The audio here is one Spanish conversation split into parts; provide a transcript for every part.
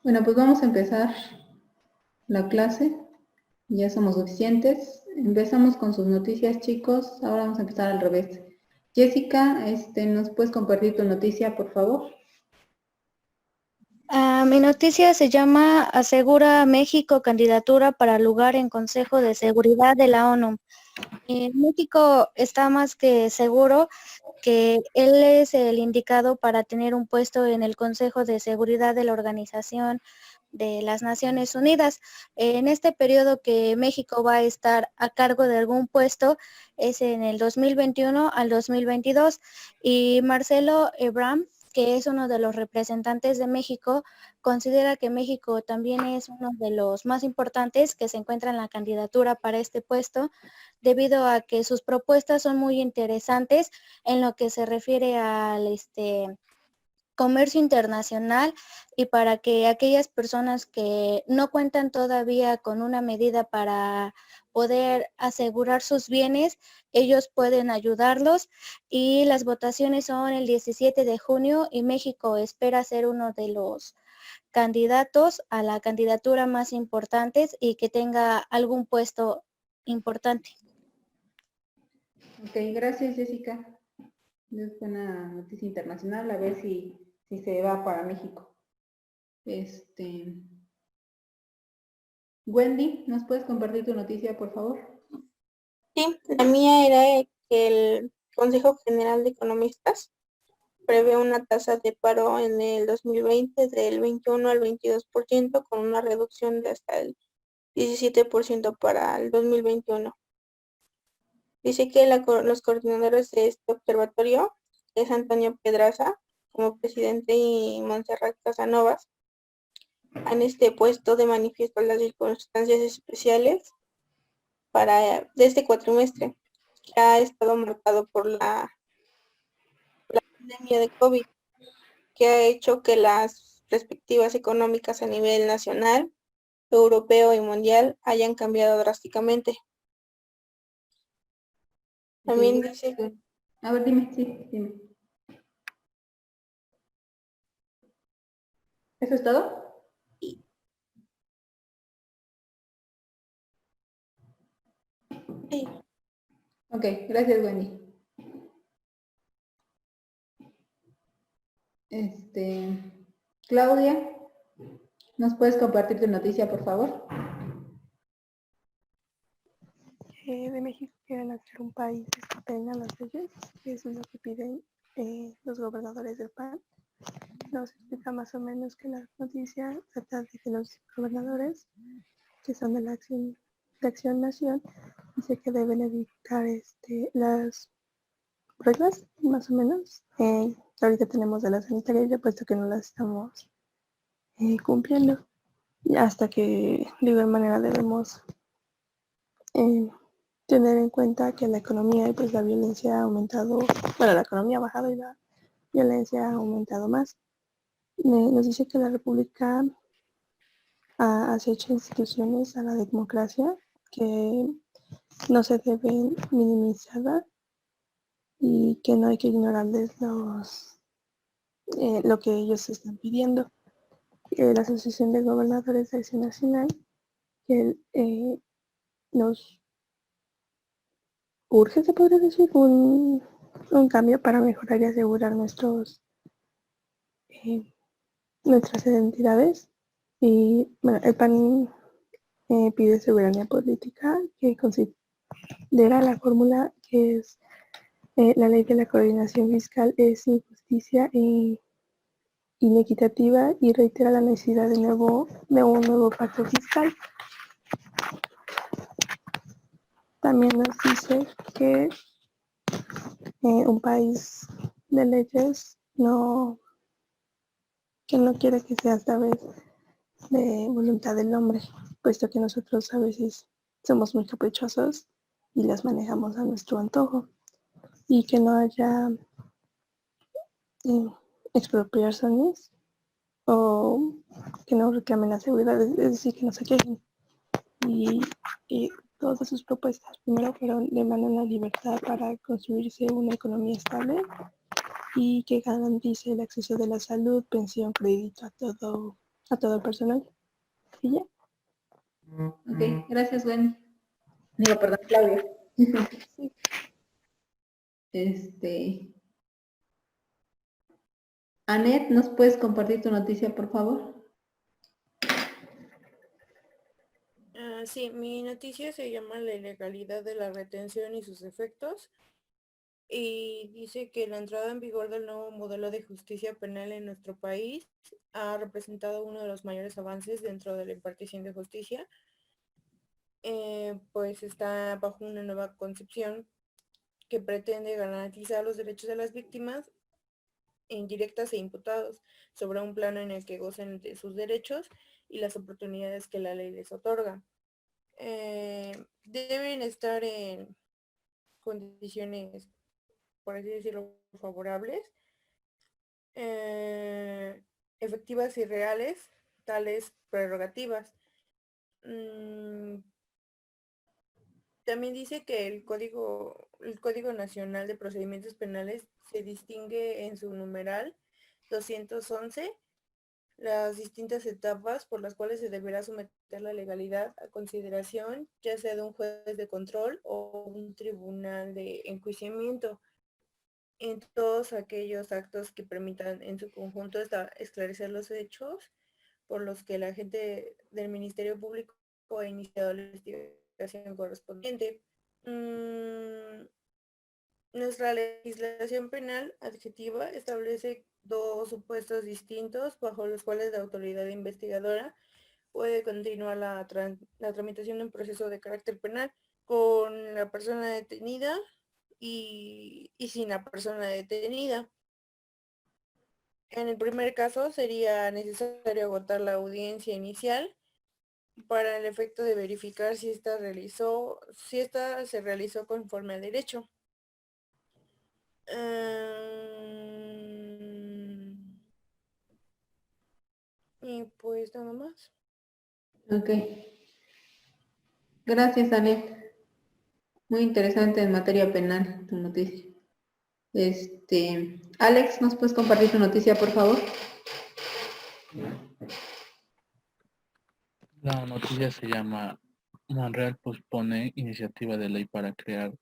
Bueno, pues vamos a empezar la clase. Ya somos suficientes. Empezamos con sus noticias, chicos. Ahora vamos a empezar al revés. Jessica, ¿nos puedes compartir tu noticia, por favor? Mi noticia se llama Asegura México candidatura para lugar en Consejo de Seguridad de la ONU. México está más que seguro que él es el indicado para tener un puesto en el Consejo de Seguridad de la Organización de las Naciones Unidas. En este periodo que México va a estar a cargo de algún puesto es en el 2021 al 2022 y Marcelo Ebrard, que es uno de los representantes de México, considera que México también es uno de los más importantes que se encuentra en la candidatura para este puesto, debido a que sus propuestas son muy interesantes en lo que se refiere al comercio internacional y para que aquellas personas que no cuentan todavía con una medida para poder asegurar sus bienes, ellos pueden ayudarlos y las votaciones son el 17 de junio y México espera ser uno de los candidatos a la candidatura más importantes y que tenga algún puesto importante. Ok, gracias, Jessica. Es una noticia internacional, a ver si se va para México. Wendy, ¿nos puedes compartir tu noticia, por favor? Sí, la mía era que el Consejo General de Economistas prevé una tasa de paro en el 2020 del 21 al 22%, con una reducción de hasta el 17% para el 2021. Dice que los coordinadores de este observatorio es Antonio Pedraza como presidente y Montserrat Casanovas han puesto de manifiesto las circunstancias especiales de este cuatrimestre, que ha estado marcado por la pandemia de COVID, que ha hecho que las perspectivas económicas a nivel nacional, europeo y mundial hayan cambiado drásticamente. También dice... A ver, dime, sí, dime. ¿Eso es todo? Sí. Ok, gracias, Wendy. Claudia, ¿nos puedes compartir tu noticia, por favor? De México quieren hacer un país que tenga las leyes, eso es lo que piden los gobernadores del PAN. Nos explica más o menos que la noticia trata de que los gobernadores, que son de la Acción Nación, dice que deben evitar las reglas, más o menos. Ahorita tenemos de la sanitaria, ya puesto que no las estamos cumpliendo. Y hasta que de igual manera debemos tener en cuenta que la economía y pues la violencia ha aumentado, bueno, la economía ha bajado y la violencia ha aumentado más. Nos dice que la República ha hecho instituciones a la democracia que no se deben minimizar y que no hay que ignorarles lo que ellos están pidiendo. La Asociación de Gobernadores de Acción Nacional que nos urge, se podría decir, un cambio para mejorar y asegurar nuestras identidades. Y bueno, el PAN pide soberanía política, que considera la fórmula que es la ley de la coordinación fiscal es injusticia e inequitativa y reitera la necesidad de un nuevo pacto fiscal. También nos dice que un país de leyes que no quiere que sea esta vez de voluntad del hombre, puesto que nosotros a veces somos muy caprichosos y las manejamos a nuestro antojo, y que no haya expropiaciones o que no reclamen la seguridad, es decir, que no se quejen. Y todas sus propuestas primero fueron demandan la libertad para construirse una economía estable y que garantice el acceso de la salud, pensión, crédito a todo a todo el personal. Y ya. Ok, gracias, Wendy. Digo, perdón, Claudia. Sí. Anet, ¿nos puedes compartir tu noticia, por favor? Sí, mi noticia se llama La ilegalidad de la retención y sus efectos. Y dice que la entrada en vigor del nuevo modelo de justicia penal en nuestro país ha representado uno de los mayores avances dentro de la impartición de justicia. Pues está bajo una nueva concepción que pretende garantizar los derechos de las víctimas indirectas e imputados sobre un plano en el que gocen de sus derechos y las oportunidades que la ley les otorga. Deben estar en condiciones, por así decirlo, favorables, efectivas y reales, tales prerrogativas. También dice que el Código Nacional de Procedimientos Penales se distingue en su numeral 211 las distintas etapas por las cuales se deberá someter la legalidad a consideración, ya sea de un juez de control o un tribunal de enjuiciamiento, en todos aquellos actos que permitan en su conjunto esclarecer los hechos por los que el agente del Ministerio Público ha iniciado la investigación correspondiente. Nuestra legislación penal adjetiva establece dos supuestos distintos bajo los cuales la autoridad investigadora puede continuar la tramitación de un proceso de carácter penal con la persona detenida y sin la persona detenida. En el primer caso sería necesario agotar la audiencia inicial para el efecto de verificar si ésta se realizó conforme al derecho. Y pues nada más. Ok. Gracias, Anet. Muy interesante en materia penal tu noticia. Alex, ¿nos puedes compartir tu noticia, por favor? La noticia se llama Monreal pospone iniciativa de ley para crear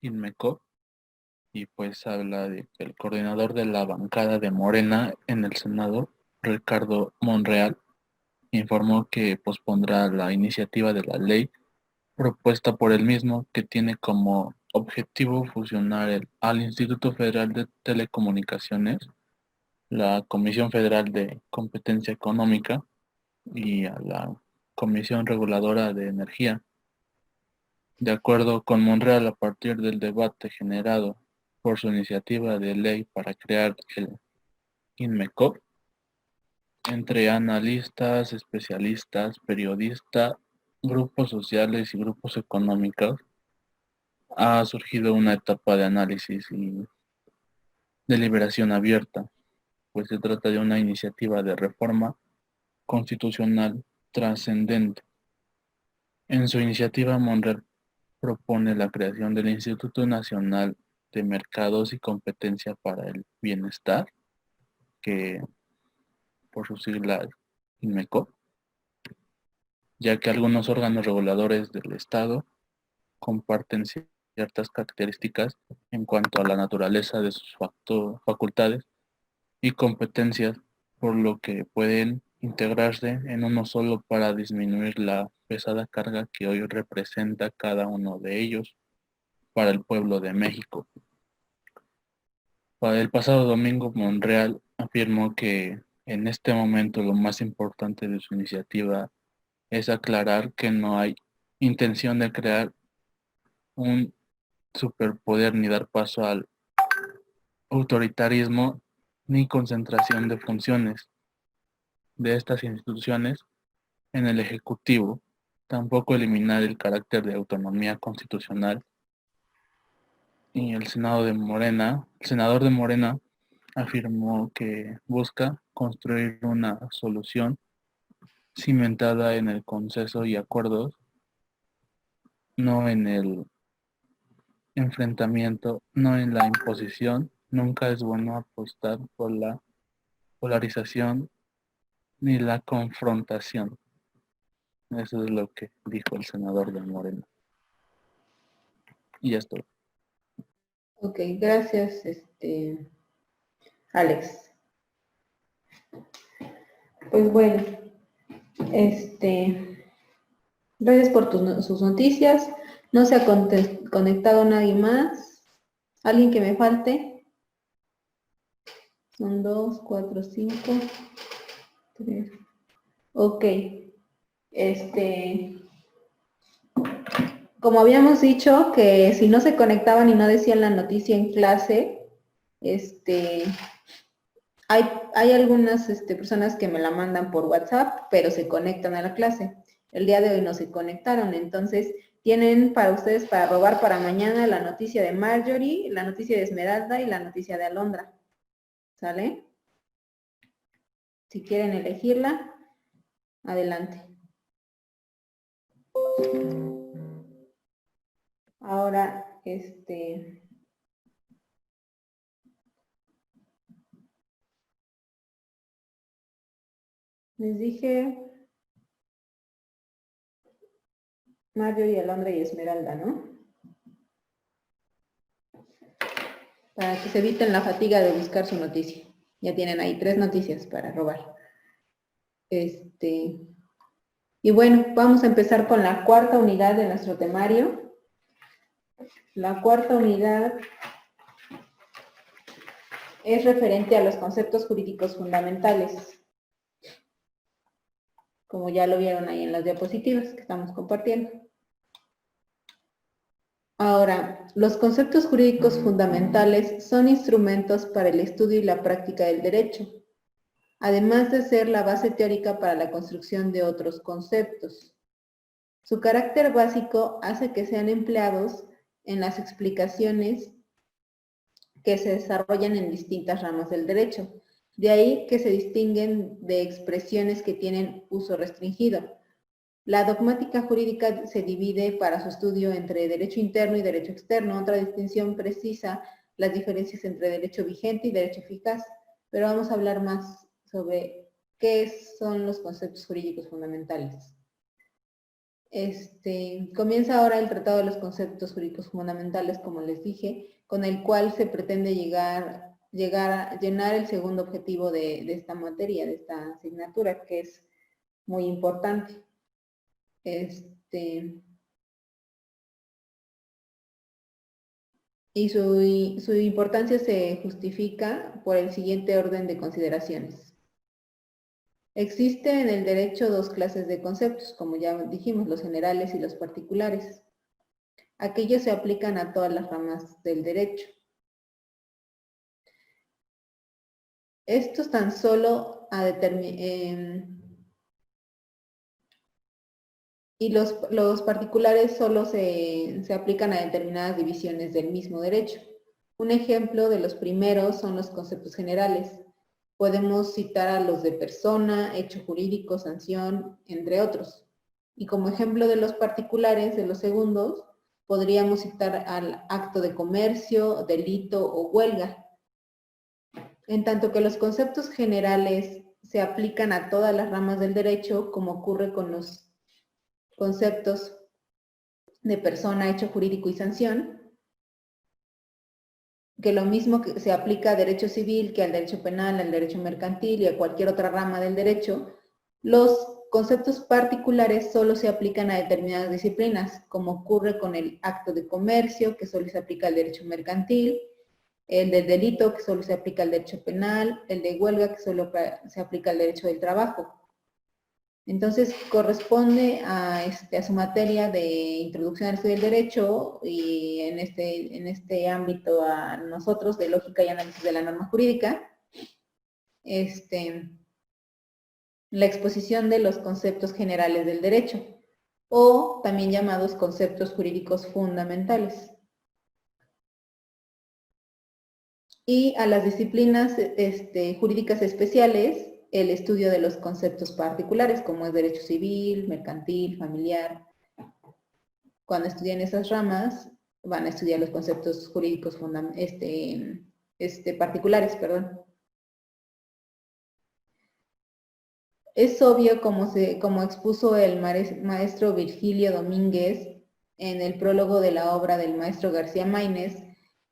INMECO y pues habla de que el coordinador de la bancada de Morena en el Senado, Ricardo Monreal, informó que pospondrá la iniciativa de la ley propuesta por él mismo que tiene como objetivo fusionar al Instituto Federal de Telecomunicaciones, la Comisión Federal de Competencia Económica y a la Comisión Reguladora de Energía. De acuerdo con Monreal, a partir del debate generado por su iniciativa de ley para crear el INMECO, entre analistas, especialistas, periodistas, grupos sociales y grupos económicos, ha surgido una etapa de análisis y deliberación abierta, pues se trata de una iniciativa de reforma constitucional trascendente. En su iniciativa, Monreal propone la creación del Instituto Nacional de Mercados y Competencia para el Bienestar, que por sus siglas INMECO, ya que algunos órganos reguladores del Estado comparten ciertas características en cuanto a la naturaleza de sus facultades y competencias, por lo que pueden integrarse en uno solo para disminuir la pesada carga que hoy representa cada uno de ellos para el pueblo de México. Para el pasado domingo, Monreal afirmó que en este momento lo más importante de su iniciativa es aclarar que no hay intención de crear un superpoder ni dar paso al autoritarismo ni concentración de funciones de estas instituciones en el Ejecutivo, tampoco eliminar el carácter de autonomía constitucional. Y el senador de Morena afirmó que busca construir una solución cimentada en el consenso y acuerdos, no en el enfrentamiento, no en la imposición. Nunca es bueno apostar por la polarización ni la confrontación. Eso es lo que dijo el senador de Morena. Y ya estoy. Ok, gracias, Alex. Pues bueno, gracias por sus noticias. No se ha conectado nadie más. ¿Alguien que me falte? Son 2, 4, 5, 3. Ok. Como habíamos dicho, que si no se conectaban y no decían la noticia en clase, hay algunas personas que me la mandan por WhatsApp, pero se conectan a la clase. El día de hoy no se conectaron, entonces tienen para ustedes para robar para mañana la noticia de Marjorie, la noticia de Esmeralda y la noticia de Alondra. ¿Sale? Si quieren elegirla, adelante. Ahora, les dije Marjorie, Alondra y Esmeralda, ¿no? Para que se eviten la fatiga de buscar su noticia. Ya tienen ahí 3 noticias para robar. Y bueno, vamos a empezar con la cuarta unidad de nuestro temario. La cuarta unidad es referente a los conceptos jurídicos fundamentales, como ya lo vieron ahí en las diapositivas que estamos compartiendo. Ahora, los conceptos jurídicos fundamentales son instrumentos para el estudio y la práctica del derecho, además de ser la base teórica para la construcción de otros conceptos. Su carácter básico hace que sean empleados en las explicaciones que se desarrollan en distintas ramas del derecho. De ahí que se distinguen de expresiones que tienen uso restringido. La dogmática jurídica se divide para su estudio entre derecho interno y derecho externo. Otra distinción precisa las diferencias entre derecho vigente y derecho eficaz. Pero vamos a hablar más sobre qué son los conceptos jurídicos fundamentales. Comienza ahora el Tratado de los Conceptos Jurídicos Fundamentales, como les dije, con el cual se pretende llegar a llenar el segundo objetivo de esta materia, de esta asignatura, que es muy importante. Y su importancia se justifica por el siguiente orden de consideraciones. Existe en el derecho 2 clases de conceptos, como ya dijimos, los generales y los particulares. Aquellos se aplican a todas las ramas del derecho. Estos tan solo y los particulares solo se aplican a determinadas divisiones del mismo derecho. Un ejemplo de los primeros son los conceptos generales. Podemos citar a los de persona, hecho jurídico, sanción, entre otros. Y como ejemplo de los particulares, de los segundos, podríamos citar al acto de comercio, delito o huelga. En tanto que los conceptos generales se aplican a todas las ramas del derecho, como ocurre con los conceptos de persona, hecho jurídico y sanción, que lo mismo que se aplica a derecho civil que al derecho penal, al derecho mercantil y a cualquier otra rama del derecho, los conceptos particulares solo se aplican a determinadas disciplinas, como ocurre con el acto de comercio, que solo se aplica al derecho mercantil, el del delito, que solo se aplica al derecho penal, el de huelga, que solo se aplica al derecho del trabajo. Entonces, corresponde a su materia de introducción al estudio del derecho y en este ámbito a nosotros de lógica y análisis de la norma jurídica, la exposición de los conceptos generales del derecho, o también llamados conceptos jurídicos fundamentales. Y a las disciplinas jurídicas especiales, el estudio de los conceptos particulares, como es derecho civil, mercantil, familiar. Cuando estudian esas ramas, van a estudiar los conceptos jurídicos particulares, perdón. Es obvio, como expuso el maestro Virgilio Domínguez en el prólogo de la obra del maestro García Maínez,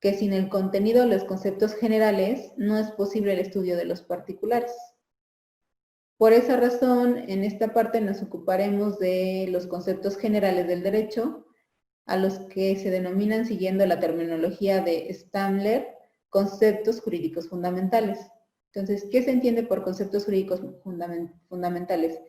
que sin el contenido de los conceptos generales no es posible el estudio de los particulares. Por esa razón, en esta parte nos ocuparemos de los conceptos generales del derecho, a los que se denominan, siguiendo la terminología de Stamler, conceptos jurídicos fundamentales. Entonces, ¿qué se entiende por conceptos jurídicos fundamentales?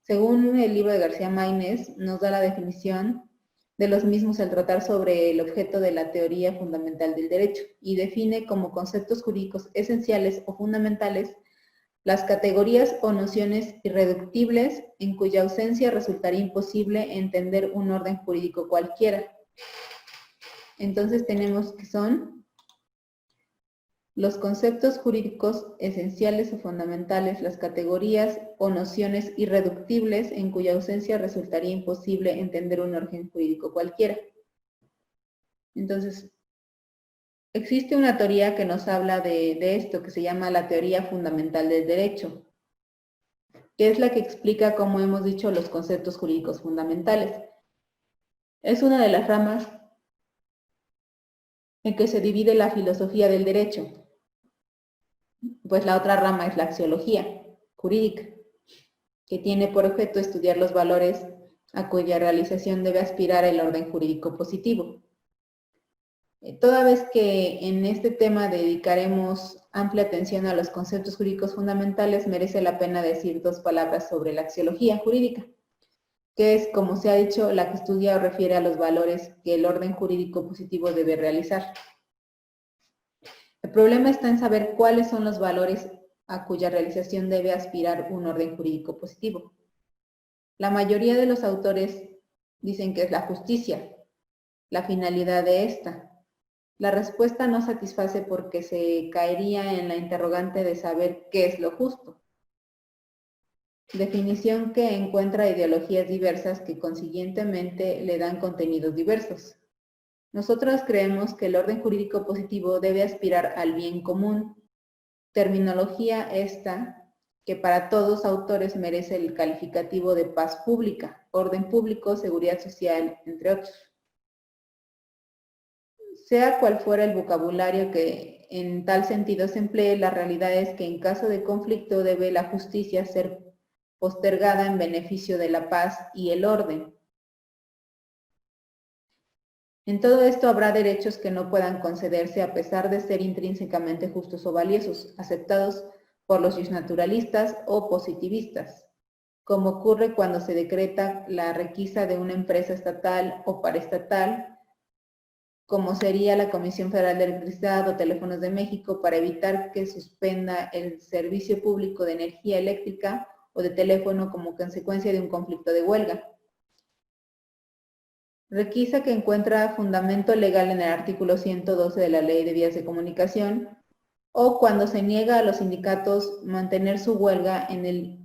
Según el libro de García Maínez, nos da la definición de los mismos al tratar sobre el objeto de la teoría fundamental del derecho y define como conceptos jurídicos esenciales o fundamentales las categorías o nociones irreductibles en cuya ausencia resultaría imposible entender un orden jurídico cualquiera. Entonces tenemos que son los conceptos jurídicos esenciales o fundamentales, las categorías o nociones irreductibles en cuya ausencia resultaría imposible entender un orden jurídico cualquiera. Entonces, existe una teoría que nos habla de esto, que se llama la teoría fundamental del derecho, que es la que explica, como hemos dicho, los conceptos jurídicos fundamentales. Es una de las ramas en que se divide la filosofía del derecho. Pues la otra rama es la axiología jurídica, que tiene por objeto estudiar los valores a cuya realización debe aspirar el orden jurídico positivo. Toda vez que en este tema dedicaremos amplia atención a los conceptos jurídicos fundamentales, merece la pena decir dos palabras sobre la axiología jurídica, que es, como se ha dicho, la que estudia o refiere a los valores que el orden jurídico positivo debe realizar. El problema está en saber cuáles son los valores a cuya realización debe aspirar un orden jurídico positivo. La mayoría de los autores dicen que es la justicia, la finalidad de esta. La respuesta no satisface porque se caería en la interrogante de saber qué es lo justo. Definición que encuentra ideologías diversas que consiguientemente le dan contenidos diversos. Nosotros creemos que el orden jurídico positivo debe aspirar al bien común, terminología esta que para todos autores merece el calificativo de paz pública, orden público, seguridad social, entre otros. Sea cual fuera el vocabulario que en tal sentido se emplee, la realidad es que en caso de conflicto debe la justicia ser postergada en beneficio de la paz y el orden. En todo esto habrá derechos que no puedan concederse a pesar de ser intrínsecamente justos o valiosos, aceptados por los justnaturalistas o positivistas, como ocurre cuando se decreta la requisa de una empresa estatal o paraestatal, como sería la Comisión Federal de Electricidad o Teléfonos de México, para evitar que suspenda el servicio público de energía eléctrica o de teléfono como consecuencia de un conflicto de huelga. Requisa que encuentra fundamento legal en el artículo 112 de la Ley de Vías de Comunicación, o cuando se niega a los sindicatos mantener su huelga en el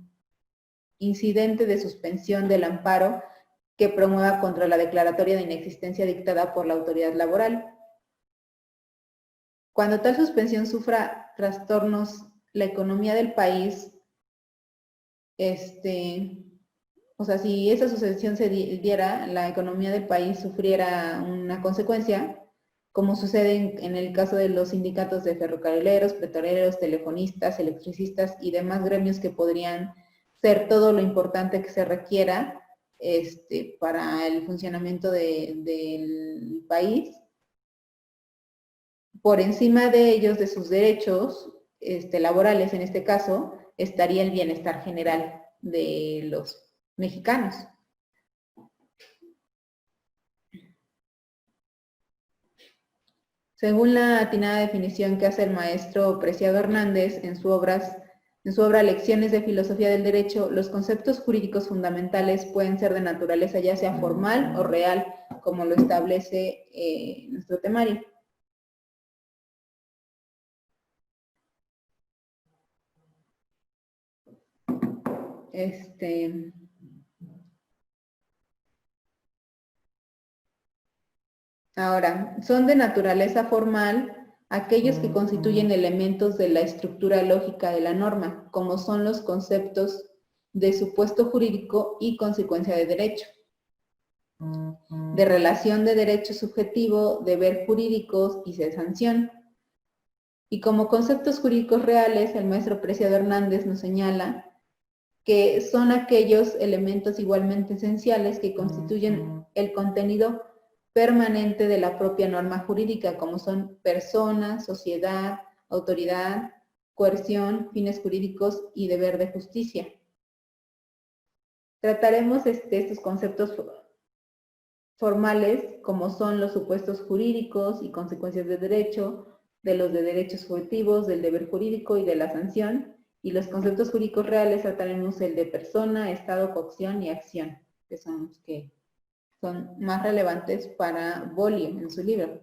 incidente de suspensión del amparo que promueva contra la declaratoria de inexistencia dictada por la autoridad laboral. Cuando tal suspensión sufra trastornos la economía del país, o sea, si esa suspensión se diera, la economía del país sufriera una consecuencia, como sucede en el caso de los sindicatos de ferrocarrileros, petroleros, telefonistas, electricistas y demás gremios que podrían ser todo lo importante que se requiera para el funcionamiento del país. Por encima de ellos, de sus derechos laborales en este caso, estaría el bienestar general de los mexicanos. Según la atinada definición que hace el maestro Preciado Hernández en su obra Lecciones de Filosofía del Derecho, los conceptos jurídicos fundamentales pueden ser de naturaleza ya sea formal o real, como lo establece nuestro temario. Ahora, son de naturaleza formal aquellos que constituyen elementos de la estructura lógica de la norma, como son los conceptos de supuesto jurídico y consecuencia de derecho, de relación de derecho subjetivo, deber jurídicos y de sanción. Y como conceptos jurídicos reales, el maestro Preciado Hernández nos señala que son aquellos elementos igualmente esenciales que constituyen el contenido permanente de la propia norma jurídica, como son persona, sociedad, autoridad, coerción, fines jurídicos y deber de justicia. Trataremos estos conceptos formales, como son los supuestos jurídicos y consecuencias de derecho, de los de derechos subjetivos, del deber jurídico y de la sanción, y los conceptos jurídicos reales trataremos el de persona, estado, coacción y acción, que son los que son más relevantes para Bollio en su libro.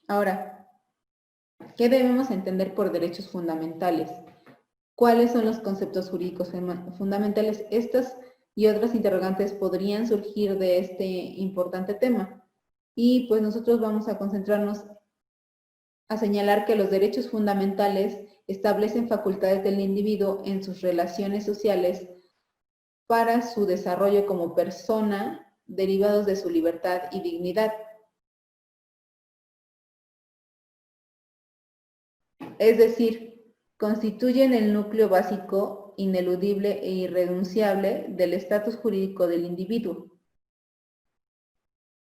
Ahora, ¿qué debemos entender por derechos fundamentales? ¿Cuáles son los conceptos jurídicos fundamentales? Estas y otras interrogantes podrían surgir de este importante tema. Y pues nosotros vamos a concentrarnos a señalar que los derechos fundamentales establecen facultades del individuo en sus relaciones sociales para su desarrollo como persona, derivados de su libertad y dignidad. Es decir, constituyen el núcleo básico, ineludible e irrenunciable del estatus jurídico del individuo.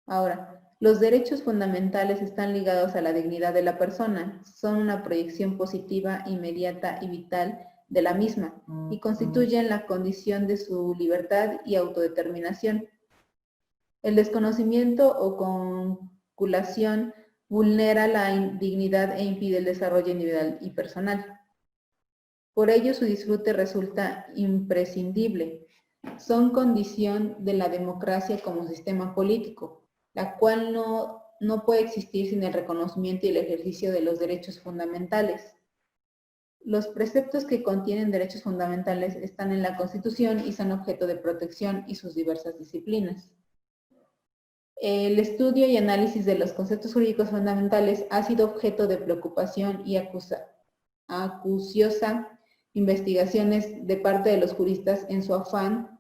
Ahora, los derechos fundamentales están ligados a la dignidad de la persona, son una proyección positiva, inmediata y vital de la misma, y constituyen la condición de su libertad y autodeterminación. El desconocimiento o conculación vulnera la dignidad e impide el desarrollo individual y personal. Por ello, su disfrute resulta imprescindible. Son condición de la democracia como sistema político, la cual no puede existir sin el reconocimiento y el ejercicio de los derechos fundamentales. Los preceptos que contienen derechos fundamentales están en la Constitución y son objeto de protección y sus diversas disciplinas. El estudio y análisis de los conceptos jurídicos fundamentales ha sido objeto de preocupación y acuciosa investigaciones de parte de los juristas en su afán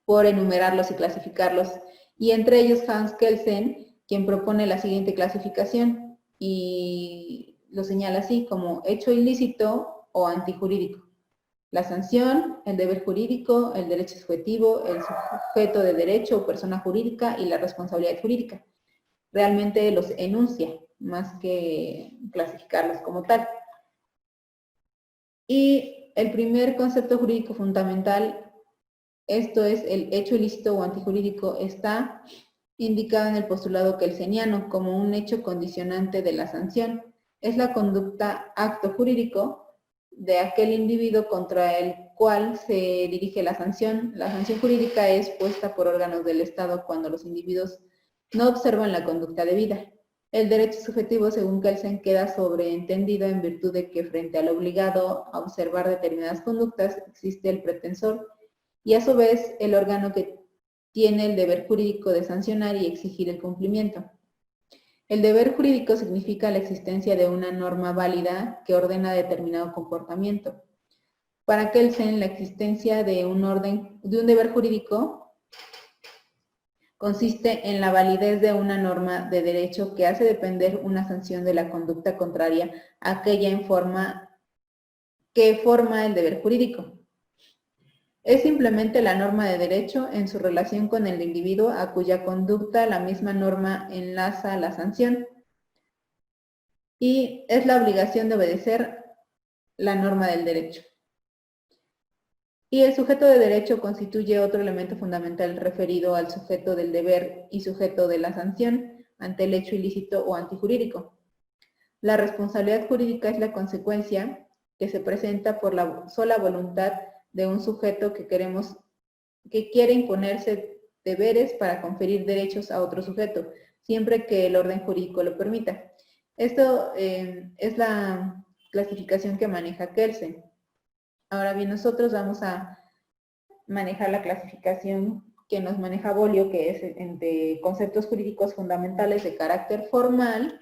por enumerarlos y clasificarlos, y entre ellos Hans Kelsen, quien propone la siguiente clasificación y lo señala así como hecho ilícito o antijurídico. La sanción, el deber jurídico, el derecho subjetivo, el sujeto de derecho o persona jurídica y la responsabilidad jurídica. Realmente los enuncia, más que clasificarlos como tal. Y el primer concepto jurídico fundamental, esto es el hecho ilícito o antijurídico, está indicado en el postulado kelseniano como un hecho condicionante de la sanción. Es la conducta acto jurídico de aquel individuo contra el cual se dirige la sanción. La sanción jurídica es puesta por órganos del Estado cuando los individuos no observan la conducta debida. El derecho subjetivo, según Kelsen, queda sobreentendido en virtud de que frente al obligado a observar determinadas conductas existe el pretensor y a su vez el órgano que tiene el deber jurídico de sancionar y exigir el cumplimiento. El deber jurídico significa la existencia de una norma válida que ordena determinado comportamiento. Para Kelsen, la existencia de un deber jurídico consiste en la validez de una norma de derecho que hace depender una sanción de la conducta contraria a aquella que forma el deber jurídico. Es simplemente la norma de derecho en su relación con el individuo a cuya conducta la misma norma enlaza la sanción. Y es la obligación de obedecer la norma del derecho. Y el sujeto de derecho constituye otro elemento fundamental referido al sujeto del deber y sujeto de la sanción ante el hecho ilícito o antijurídico. La responsabilidad jurídica es la consecuencia que se presenta por la sola voluntad de un sujeto que quiere imponerse deberes para conferir derechos a otro sujeto, siempre que el orden jurídico lo permita. Esto es la clasificación que maneja Kelsen. Ahora bien, nosotros vamos a manejar la clasificación que nos maneja Bollio, que es entre conceptos jurídicos fundamentales de carácter formal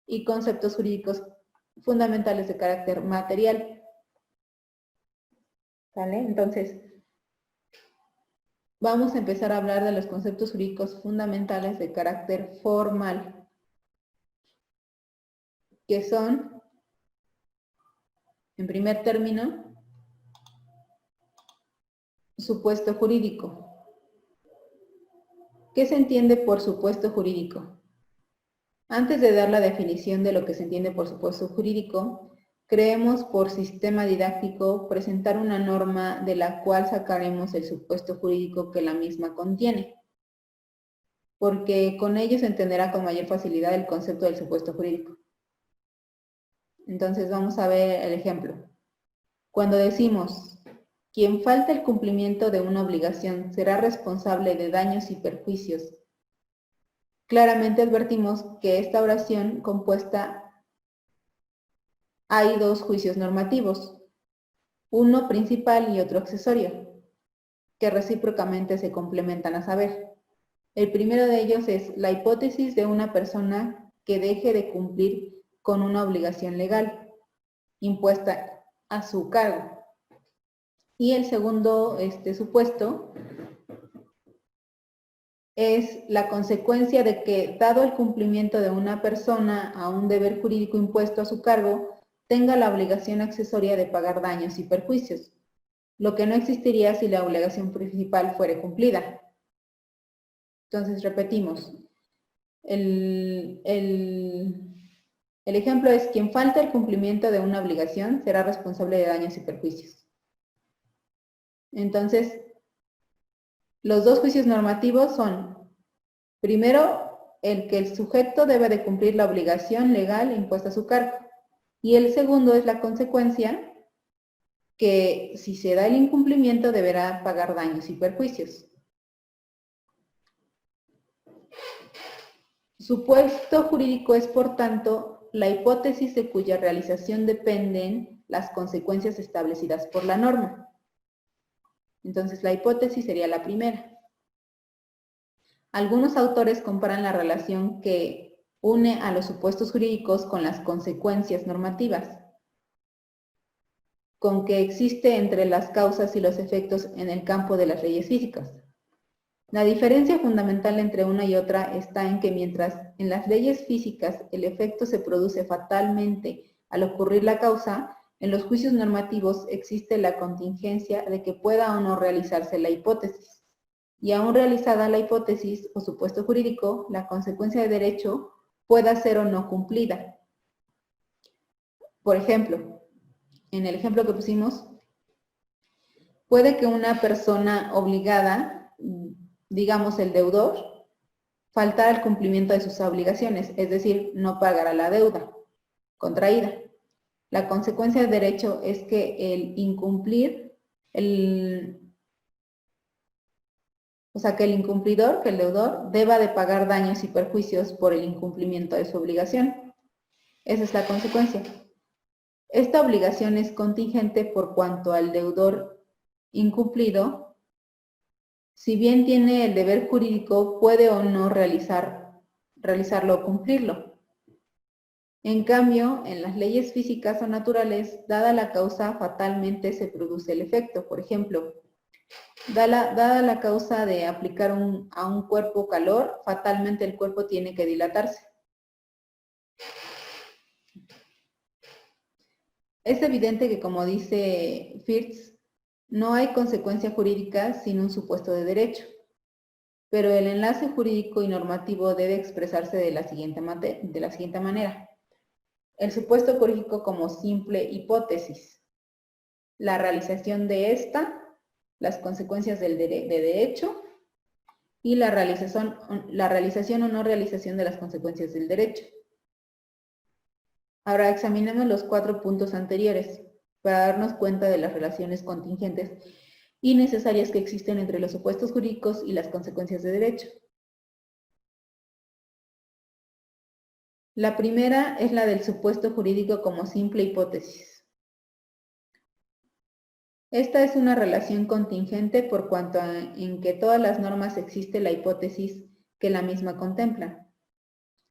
y conceptos jurídicos fundamentales de carácter material. ¿Vale? Entonces, vamos a empezar a hablar de los conceptos jurídicos fundamentales de carácter formal, que son, en primer término, supuesto jurídico. ¿Qué se entiende por supuesto jurídico? Antes de dar la definición de lo que se entiende por supuesto jurídico, creemos por sistema didáctico presentar una norma de la cual sacaremos el supuesto jurídico que la misma contiene, porque con ello se entenderá con mayor facilidad el concepto del supuesto jurídico. Entonces vamos a ver el ejemplo. Cuando decimos, quien falta el cumplimiento de una obligación será responsable de daños y perjuicios, claramente advertimos que esta oración compuesta hay dos juicios normativos, uno principal y otro accesorio, que recíprocamente se complementan a saber. El primero de ellos es la hipótesis de una persona que deje de cumplir con una obligación legal impuesta a su cargo. Y el segundo supuesto es la consecuencia de que, dado el cumplimiento de una persona a un deber jurídico impuesto a su cargo, tenga la obligación accesoria de pagar daños y perjuicios, lo que no existiría si la obligación principal fuera cumplida. Entonces, repetimos. El ejemplo es, quien falta el cumplimiento de una obligación será responsable de daños y perjuicios. Entonces, los dos juicios normativos son, primero, el que el sujeto debe de cumplir la obligación legal impuesta a su cargo. Y el segundo es la consecuencia, que si se da el incumplimiento deberá pagar daños y perjuicios. Supuesto jurídico es, por tanto, la hipótesis de cuya realización dependen las consecuencias establecidas por la norma. Entonces, la hipótesis sería la primera. Algunos autores comparan la relación que une a los supuestos jurídicos con las consecuencias normativas, con que existe entre las causas y los efectos en el campo de las leyes físicas. La diferencia fundamental entre una y otra está en que mientras en las leyes físicas el efecto se produce fatalmente al ocurrir la causa, en los juicios normativos existe la contingencia de que pueda o no realizarse la hipótesis. Y aún realizada la hipótesis o supuesto jurídico, la consecuencia de derecho pueda ser o no cumplida. Por ejemplo, en el ejemplo que pusimos, puede que una persona obligada, digamos el deudor, faltara el cumplimiento de sus obligaciones, es decir, no pagará la deuda contraída. La consecuencia de derecho es que el incumplir, que el incumplidor, que el deudor, deba de pagar daños y perjuicios por el incumplimiento de su obligación. Esa es la consecuencia. Esta obligación es contingente por cuanto al deudor incumplido, si bien tiene el deber jurídico, puede o no realizarlo o cumplirlo. En cambio, en las leyes físicas o naturales, dada la causa, fatalmente se produce el efecto. Por ejemplo, dada la causa de aplicar a un cuerpo calor, fatalmente el cuerpo tiene que dilatarse. Es evidente que, como dice Firtz, no hay consecuencia jurídica sin un supuesto de derecho, pero el enlace jurídico y normativo debe expresarse de la siguiente manera. El supuesto jurídico como simple hipótesis, la realización de esta, las consecuencias de derecho y la realización o no realización de las consecuencias del derecho. Ahora examinemos los 4 puntos anteriores para darnos cuenta de las relaciones contingentes y necesarias que existen entre los supuestos jurídicos y las consecuencias de derecho. La primera es la del supuesto jurídico como simple hipótesis. Esta es una relación contingente por cuanto en que todas las normas existe la hipótesis que la misma contempla,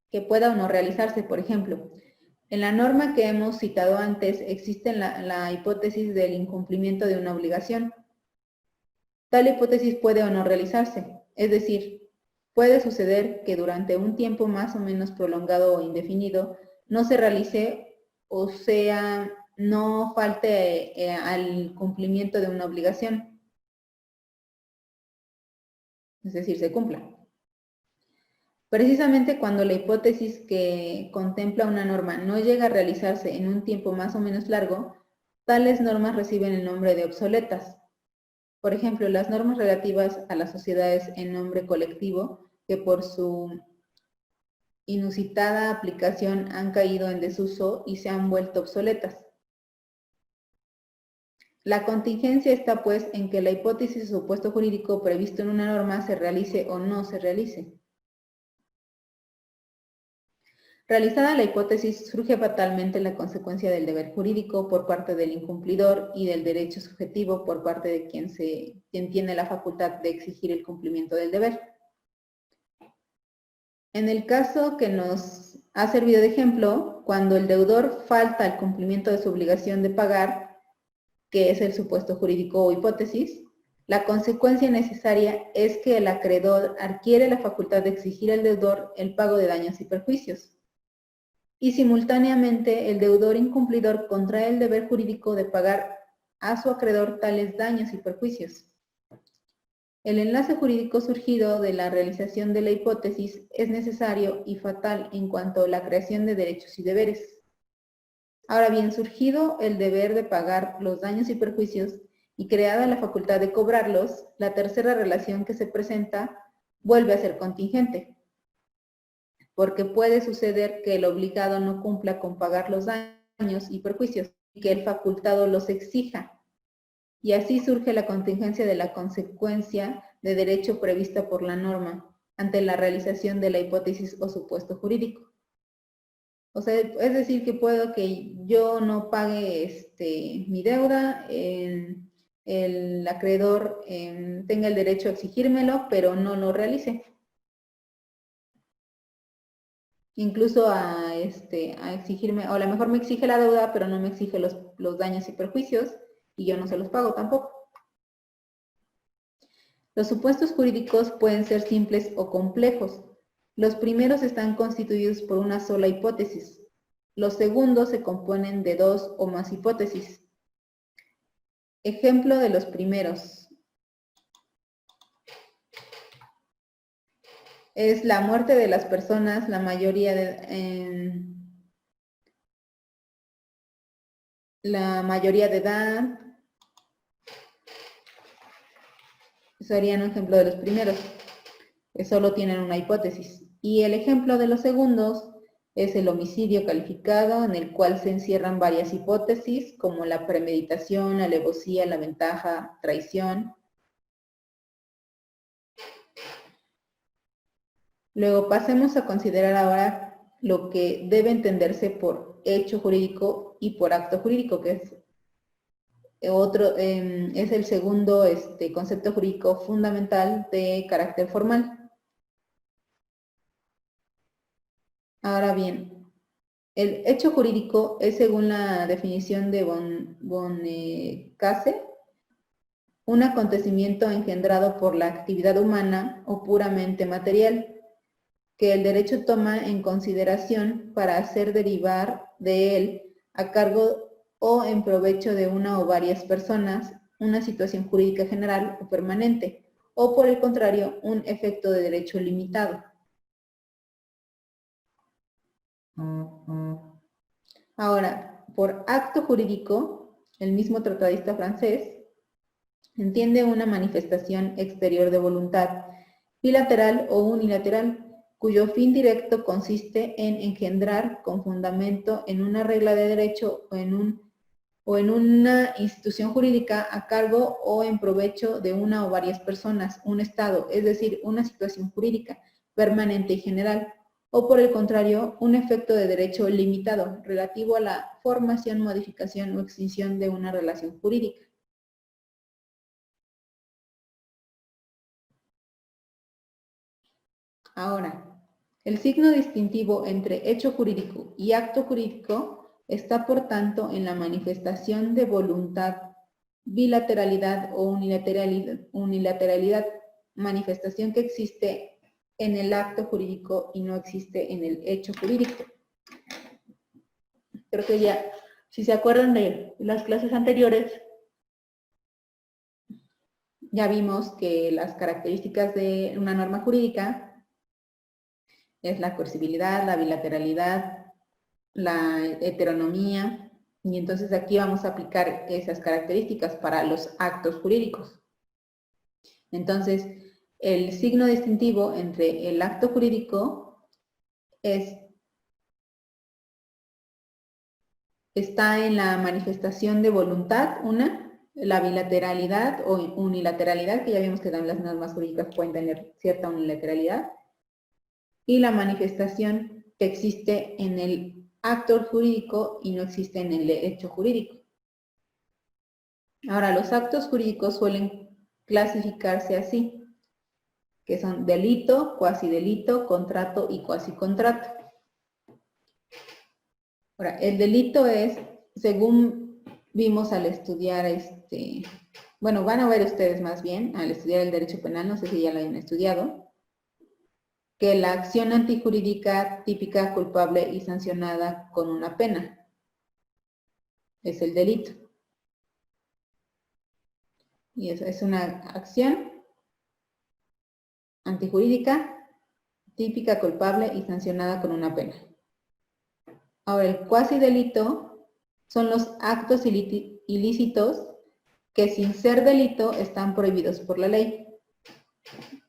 que pueda o no realizarse. Por ejemplo, En la norma que hemos citado antes existe la hipótesis del incumplimiento de una obligación. Tal hipótesis puede o no realizarse, es decir, puede suceder que durante un tiempo más o menos prolongado o indefinido no se realice, o sea, no falte al cumplimiento de una obligación, es decir, se cumpla. Precisamente cuando la hipótesis que contempla una norma no llega a realizarse en un tiempo más o menos largo, tales normas reciben el nombre de obsoletas. Por ejemplo, las normas relativas a las sociedades en nombre colectivo, que por su inusitada aplicación han caído en desuso y se han vuelto obsoletas. La contingencia está, pues, en que la hipótesis o supuesto jurídico previsto en una norma se realice o no se realice. Realizada la hipótesis, surge fatalmente la consecuencia del deber jurídico por parte del incumplidor y del derecho subjetivo por parte de quien tiene la facultad de exigir el cumplimiento del deber. En el caso que nos ha servido de ejemplo, cuando el deudor falta al cumplimiento de su obligación de pagar, que es el supuesto jurídico o hipótesis, la consecuencia necesaria es que el acreedor adquiere la facultad de exigir al deudor el pago de daños y perjuicios. Y simultáneamente el deudor incumplidor contrae el deber jurídico de pagar a su acreedor tales daños y perjuicios. El enlace jurídico surgido de la realización de la hipótesis es necesario y fatal en cuanto a la creación de derechos y deberes. Ahora bien, surgido el deber de pagar los daños y perjuicios y creada la facultad de cobrarlos, la tercera relación que se presenta vuelve a ser contingente, porque puede suceder que el obligado no cumpla con pagar los daños y perjuicios y que el facultado los exija. Y así surge la contingencia de la consecuencia de derecho prevista por la norma ante la realización de la hipótesis o supuesto jurídico. O sea, es decir, que puedo que yo no pague mi deuda, el acreedor tenga el derecho a exigírmelo, pero no lo realice. Incluso a exigirme, o a lo mejor me exige la deuda, pero no me exige los daños y perjuicios, y yo no se los pago tampoco. Los supuestos jurídicos pueden ser simples o complejos. Los primeros están constituidos por una sola hipótesis. Los segundos se componen de dos o más hipótesis. Ejemplo de los primeros. Es la muerte de las personas, la mayoría de edad. Serían un ejemplo de los primeros, que solo tienen una hipótesis. Y el ejemplo de los segundos es el homicidio calificado, en el cual se encierran varias hipótesis, como la premeditación, la alevosía, la ventaja, traición. Luego pasemos a considerar ahora lo que debe entenderse por hecho jurídico y por acto jurídico, que es es el segundo concepto jurídico fundamental de carácter formal. Ahora bien, el hecho jurídico es, según la definición de Boncasse, un acontecimiento engendrado por la actividad humana o puramente material, que el derecho toma en consideración para hacer derivar de él, a cargo o en provecho de una o varias personas, una situación jurídica general o permanente, o por el contrario, un efecto de derecho limitado. Ahora, por acto jurídico, el mismo tratadista francés entiende una manifestación exterior de voluntad, bilateral o unilateral, cuyo fin directo consiste en engendrar con fundamento en una regla de derecho o en una institución jurídica a cargo o en provecho de una o varias personas, un estado, es decir, una situación jurídica permanente y general, o por el contrario, un efecto de derecho limitado relativo a la formación, modificación o extinción de una relación jurídica. Ahora, El signo distintivo entre hecho jurídico y acto jurídico está, por tanto, en la manifestación de voluntad, bilateralidad o unilateralidad, manifestación que existe en el acto jurídico y no existe en el hecho jurídico. Creo que ya, si se acuerdan de las clases anteriores, ya vimos que las características de una norma jurídica es la coercibilidad, la bilateralidad, la heteronomía, y entonces aquí vamos a aplicar esas características para los actos jurídicos. Entonces, el signo distintivo entre el acto jurídico está en la manifestación de voluntad, la bilateralidad o unilateralidad, que ya vimos que también las normas jurídicas pueden tener cierta unilateralidad, y la manifestación que existe en el acto jurídico y no existe en el hecho jurídico. Ahora, los actos jurídicos suelen clasificarse así, que son delito, cuasidelito, contrato y cuasicontrato. Ahora, el delito es, según vimos al estudiar bueno, van a ver ustedes más bien, al estudiar el derecho penal, no sé si ya lo hayan estudiado, que la acción antijurídica típica, culpable y sancionada con una pena es el delito. Y eso es una acción antijurídica típica, culpable y sancionada con una pena. Ahora, el cuasidelito son los actos ilícitos que sin ser delito están prohibidos por la ley.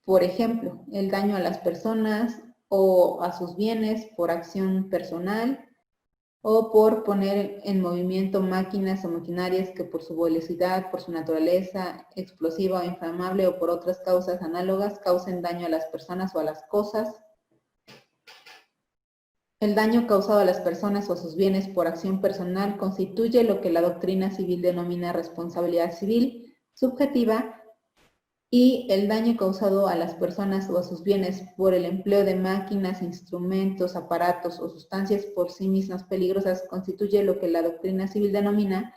Por ejemplo, el daño a las personas o a sus bienes por acción personal o por poner en movimiento máquinas o maquinarias que por su velocidad, por su naturaleza explosiva o inflamable o por otras causas análogas causen daño a las personas o a las cosas. El daño causado a las personas o a sus bienes por acción personal constituye lo que la doctrina civil denomina responsabilidad civil subjetiva, y el daño causado a las personas o a sus bienes por el empleo de máquinas, instrumentos, aparatos o sustancias por sí mismas peligrosas constituye lo que la doctrina civil denomina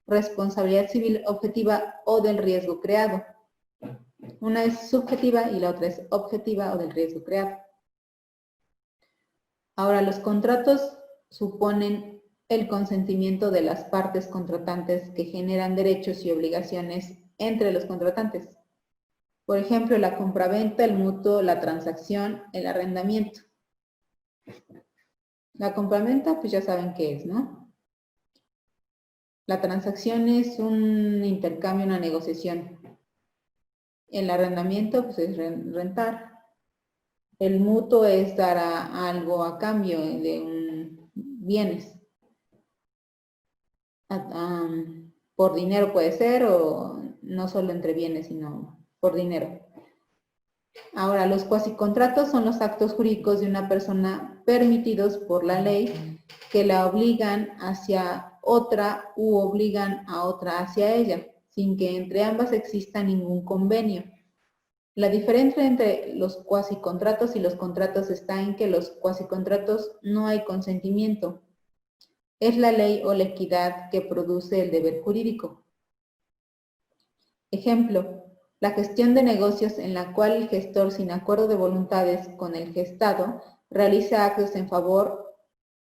responsabilidad civil objetiva o del riesgo creado. Una es subjetiva y la otra es objetiva o del riesgo creado. Ahora, los contratos suponen el consentimiento de las partes contratantes que generan derechos y obligaciones entre los contratantes. Por ejemplo, la compraventa, el mutuo, la transacción, el arrendamiento. La compraventa, pues ya saben qué es, ¿no? La transacción es un intercambio, una negociación. El arrendamiento, pues es rentar. El mutuo es dar algo a cambio de bienes. Por dinero puede ser, o no solo entre bienes, sino por dinero. Ahora, los cuasicontratos son los actos jurídicos de una persona permitidos por la ley que la obligan hacia otra u obligan a otra hacia ella, sin que entre ambas exista ningún convenio. La diferencia entre los cuasicontratos y los contratos está en que los cuasicontratos no hay consentimiento. Es la ley o la equidad que produce el deber jurídico. Ejemplo, la gestión de negocios en la cual el gestor, sin acuerdo de voluntades con el gestado, realiza actos en favor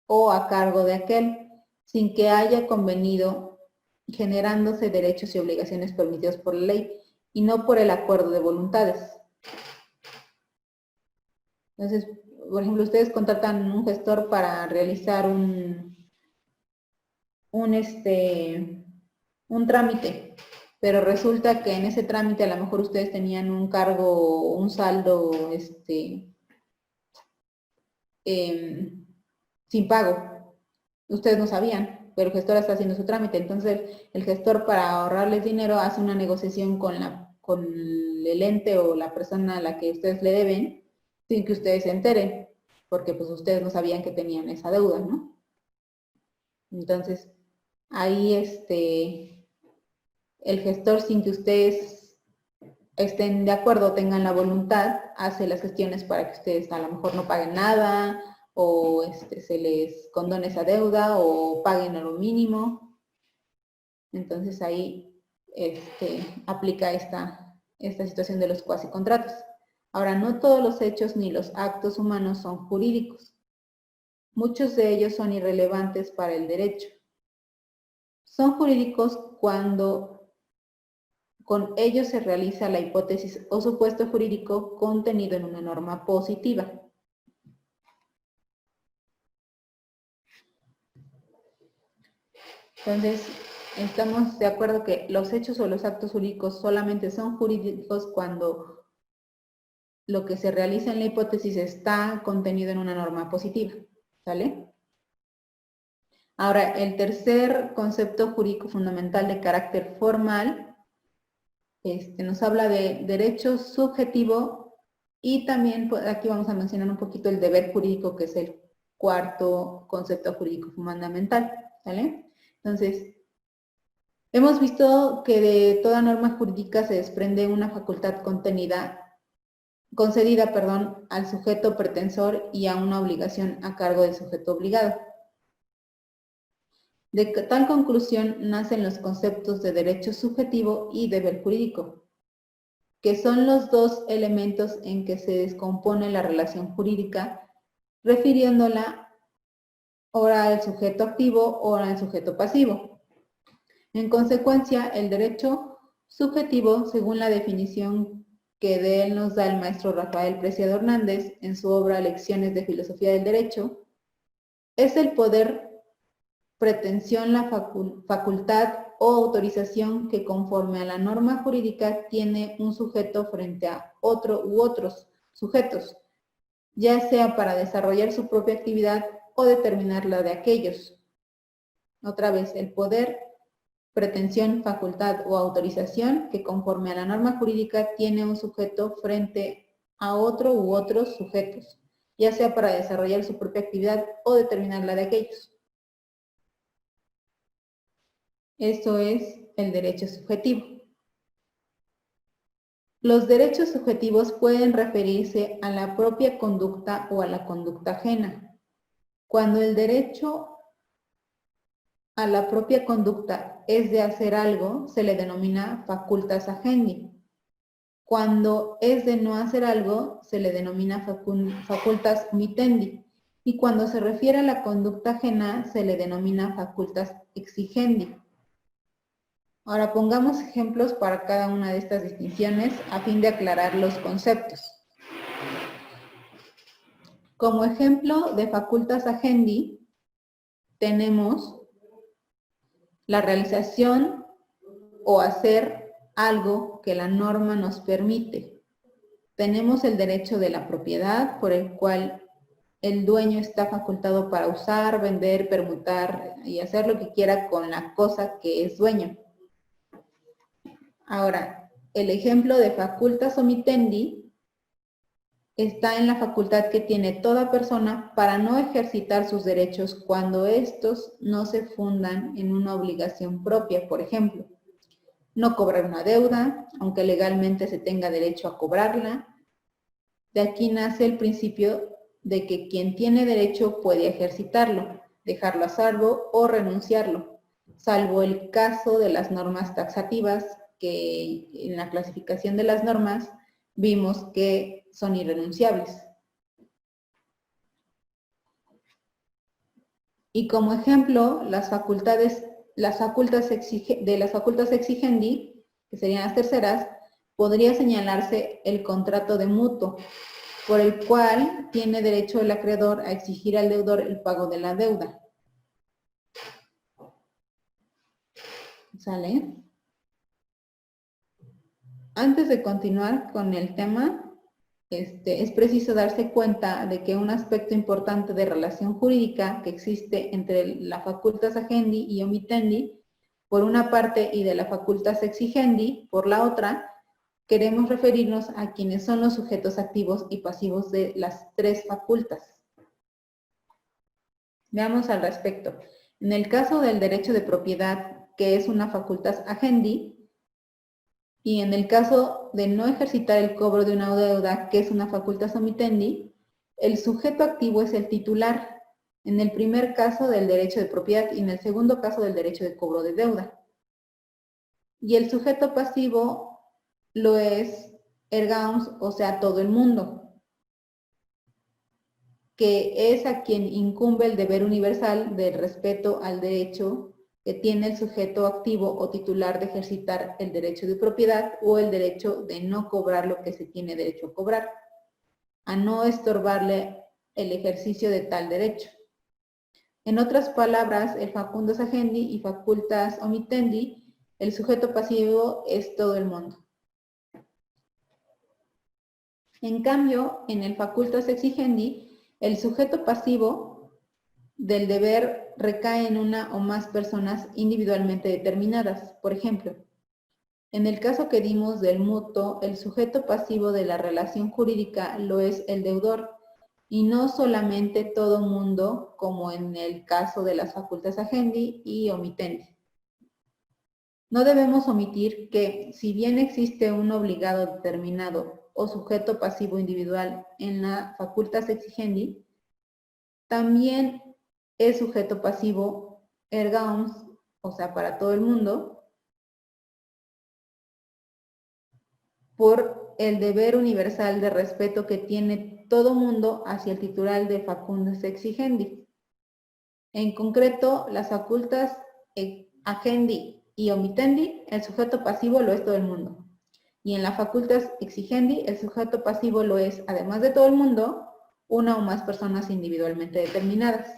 o a cargo de aquel, sin que haya convenido, generándose derechos y obligaciones permitidos por la ley, y no por el acuerdo de voluntades. Entonces, por ejemplo, ustedes contratan un gestor para realizar un trámite, pero resulta que en ese trámite a lo mejor ustedes tenían un cargo, un saldo, sin pago. Ustedes no sabían, pero el gestor está haciendo su trámite. Entonces, el gestor, para ahorrarles dinero, hace una negociación con el ente o la persona a la que ustedes le deben, sin que ustedes se enteren, porque pues ustedes no sabían que tenían esa deuda, ¿no? Entonces, ahí el gestor, sin que ustedes estén de acuerdo, tengan la voluntad, hace las gestiones para que ustedes a lo mejor no paguen nada, o se les condone esa deuda, o paguen a lo mínimo. Entonces ahí aplica esta situación de los cuasicontratos. Ahora, no todos los hechos ni los actos humanos son jurídicos. Muchos de ellos son irrelevantes para el derecho. Son jurídicos cuando con ellos se realiza la hipótesis o supuesto jurídico contenido en una norma positiva. Entonces, estamos de acuerdo que los hechos o los actos jurídicos solamente son jurídicos cuando lo que se realiza en la hipótesis está contenido en una norma positiva, ¿sale? Ahora, el tercer concepto jurídico fundamental de carácter formal nos habla de derecho subjetivo y también pues, aquí vamos a mencionar un poquito el deber jurídico, que es el cuarto concepto jurídico fundamental, ¿vale? Entonces, hemos visto que de toda norma jurídica se desprende una facultad concedida al sujeto pretensor y a una obligación a cargo del sujeto obligado. De tal conclusión nacen los conceptos de derecho subjetivo y deber jurídico, que son los dos elementos en que se descompone la relación jurídica, refiriéndola ora al sujeto activo, ora al sujeto pasivo. En consecuencia, el derecho subjetivo, según la definición que de él nos da el maestro Rafael Preciado Hernández en su obra Lecciones de Filosofía del Derecho, es el poder, pretensión, la facultad o autorización que conforme a la norma jurídica tiene un sujeto frente a otro u otros sujetos, ya sea para desarrollar su propia actividad o determinar la de aquellos. Otra vez, el poder, pretensión, facultad o autorización que conforme a la norma jurídica tiene un sujeto frente a otro u otros sujetos, ya sea para desarrollar su propia actividad o determinar la de aquellos. Esto es el derecho subjetivo. Los derechos subjetivos pueden referirse a la propia conducta o a la conducta ajena. Cuando el derecho a la propia conducta es de hacer algo, se le denomina facultas agendi. Cuando es de no hacer algo, se le denomina facultas omitendi. Y cuando se refiere a la conducta ajena, se le denomina facultas exigendi. Ahora pongamos ejemplos para cada una de estas distinciones a fin de aclarar los conceptos. Como ejemplo de facultas agendi, tenemos la realización o hacer algo que la norma nos permite. Tenemos el derecho de la propiedad, por el cual el dueño está facultado para usar, vender, permutar y hacer lo que quiera con la cosa que es dueño. Ahora, el ejemplo de facultas omitendi está en la facultad que tiene toda persona para no ejercitar sus derechos cuando estos no se fundan en una obligación propia. Por ejemplo, no cobrar una deuda, aunque legalmente se tenga derecho a cobrarla. De aquí nace el principio de que quien tiene derecho puede ejercitarlo, dejarlo a salvo o renunciarlo, salvo el caso de las normas taxativas, que en la clasificación de las normas vimos que son irrenunciables. Y como ejemplo, las facultas exigendi, que serían las terceras, podría señalarse el contrato de mutuo, por el cual tiene derecho el acreedor a exigir al deudor el pago de la deuda. ¿Sale? Antes de continuar con el tema, es preciso darse cuenta de que un aspecto importante de relación jurídica que existe entre la facultas agendi y omitendi, por una parte, y de la facultas exigendi, por la otra, queremos referirnos a quienes son los sujetos activos y pasivos de las tres facultas. Veamos al respecto. En el caso del derecho de propiedad, que es una facultas agendi, Y en el caso de no ejercitar el cobro de una deuda, que es una facultas omitendi, el sujeto activo es el titular, en el primer caso del derecho de propiedad y en el segundo caso del derecho de cobro de deuda. Y el sujeto pasivo lo es ergamus, o sea, todo el mundo, que es a quien incumbe el deber universal del respeto al derecho que tiene el sujeto activo o titular de ejercitar el derecho de propiedad o el derecho de no cobrar lo que se tiene derecho a cobrar, a no estorbarle el ejercicio de tal derecho. En otras palabras, el facundus agendi y facultas omitendi, el sujeto pasivo es todo el mundo. En cambio, en el facultas exigendi, el sujeto pasivo del deber recae en una o más personas individualmente determinadas. Por ejemplo, en el caso que dimos del mutuo, el sujeto pasivo de la relación jurídica lo es el deudor, y no solamente todo mundo, como en el caso de las facultas agendi y omitendi. No debemos omitir que, si bien existe un obligado determinado o sujeto pasivo individual en la facultas exigendi, también es sujeto pasivo ergamus, o sea, para todo el mundo, por el deber universal de respeto que tiene todo mundo hacia el titular de facundus exigendi. En concreto, las facultas agendi y omitendi, el sujeto pasivo lo es todo el mundo. Y en la facultas exigendi, el sujeto pasivo lo es, además de todo el mundo, una o más personas individualmente determinadas.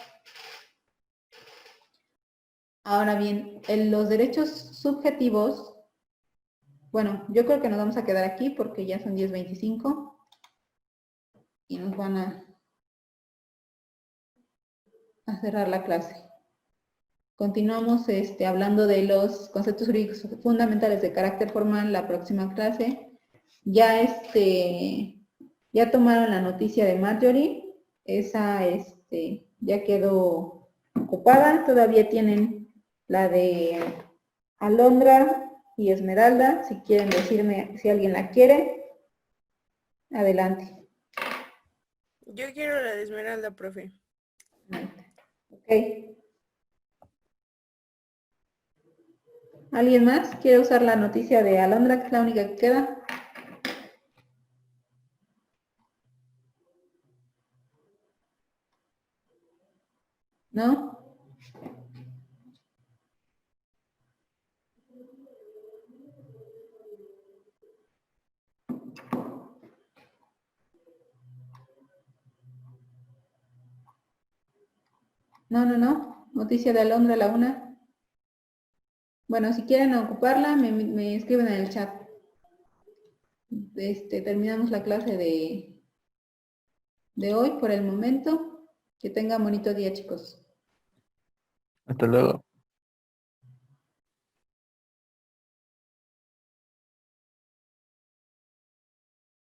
Ahora bien, en los derechos subjetivos, bueno, yo creo que nos vamos a quedar aquí porque ya son 10:25 y nos van a cerrar la clase. Continuamos hablando de los conceptos jurídicos fundamentales de carácter formal la próxima clase. Ya ya tomaron la noticia de Marjorie, esa ya quedó ocupada, todavía tienen la de Alondra y Esmeralda, si quieren decirme si alguien la quiere, adelante. Yo quiero la de Esmeralda, profe. Ok. ¿Alguien más quiere usar la noticia de Alondra, que es la única que queda? ¿No? No. Noticia de Alondra, la una. Bueno, si quieren ocuparla, me escriben en el chat. Terminamos la clase de hoy por el momento. Que tengan bonito día, chicos. Hasta luego.